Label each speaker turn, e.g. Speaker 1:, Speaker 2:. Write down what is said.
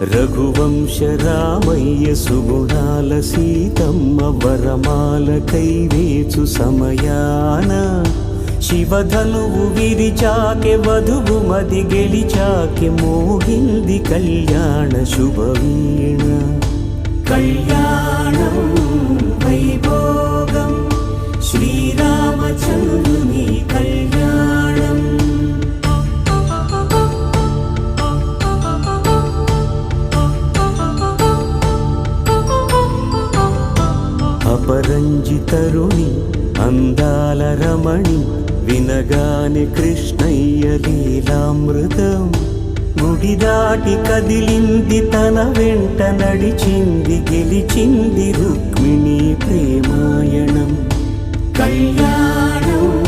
Speaker 1: రఘువంశ రామయ్య సుగుణాల సీతమ్మ వరమాల కైవేచు సమయాన శివధనువు విరిచాకె వధువు మది గెలిచాకె మోగింది కళ్యాణ శుభవీణ. కళ్యాణం వైభోగం శ్రీరామచంద్రుని కళ్యాణం. అపరంజి తరుణి అందాల రమణి వినగానే కృష్ణయ్య లీలామృతం. గుడి దాటి కదిలింది తన వెంట నడిచింది గెలిచింది రుక్మిణి ప్రేమాయణం. కళ్యాణం